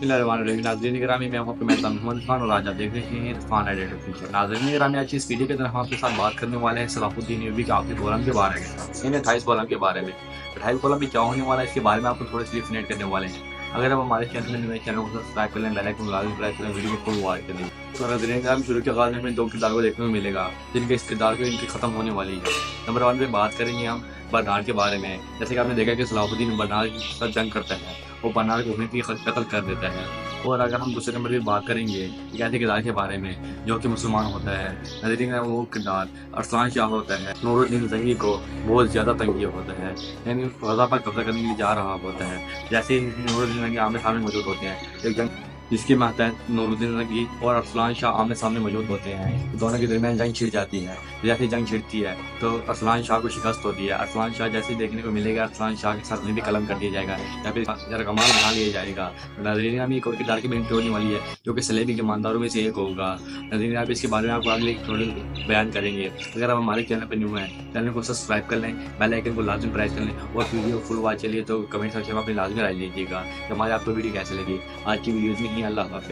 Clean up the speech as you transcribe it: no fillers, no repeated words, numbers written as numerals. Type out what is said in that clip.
नाज़रीन गिरामी, मैं हूं आपके मेहमान मोहम्मद खान और आज आप देख रहे हैं इरफान एडिटेड फीचर। नाज़रीन गिरामी, आज की इस वीडियो के अंदर हम आपके साथ बात करने वाले हैं सलाहुद्दीन अय्यूबी के आखिरी कॉलम के बारे में, इन 28 कॉलम के बारे में। 28 कॉलम में क्या होने वाला है इसके बारे में आपको थोड़े से एक्सप्लेन करने वाले हैं। अगर आप हमारे चैनल में नए चैनल को सब्सक्राइब कर लें, बेल आइकन लाजमी प्रेस करें, वीडियो को फुल वॉच करें। तो नाज़रीन गिरामी, शुरू के आगाज़ में हमें 2 किरदार को देखने को मिलेगा जिनके इस किरदार को इनकी ख़त्म होने वाली है। नंबर 1 पे बात करेंगे हम बरनार्ड के बारे में। जैसे कि आपने देखा कि सलाहुद्दीन बरनार्ड के साथ जंग करता है, वो बरनार्ड को अपनी कत्ल कर देता है। और अगर हम दूसरे नंबर की बात करेंगे एक ऐसे किरदार के बारे में जो कि मुसलमान होता है, नज़रीन वो किरदार अरसलान शाह होता है। नूरुद्दीन ज़ंगी को बहुत ज़्यादा तंग किया होता है, यानी फ़ज़ा पर कब्जा करने के लिए जा रहा होता है। जैसे ही नूरुद्दीन ज़ंगी आमने सामने मौजूद होते हैं, एक जंग जिसके महतहत नूरुद्दीन ज़ंगी और अरसलान शाह आमने सामने मौजूद होते हैं, दोनों के दरमियान जंग छिड़ जाती है। जैसे जंग छिड़ती है तो अरसलान शाह को शिकस्त होती है। अरसलान शाह जैसे देखने को मिलेगा, अरसलान शाह के साथ भी कलम कर दिया जाएगा या फिर यरगमाल बना लिया जाएगा। नाज़रीन में एक और किरदार की बेनती होने वाली है जो कि सलेबी के ईमानदारों में से एक होगा। नाज़रीन आप इसके बारे में आपको अगले थोड़े बयान करेंगे। अगर आप हमारे चैनल पर न्यू हैं, चैनल को सब्सक्राइब कर लें, बेल आइकन को लाजमी प्रेस कर लें और वीडियो फुल वॉच चलिए तो कमेंट सेक्शन में अपनी लाजमी राय लीजिएगा कि हमारे आपको वीडियो कैसे लगी। आज की वीडियोज़ में ही अल्लाह हाफ़िज़।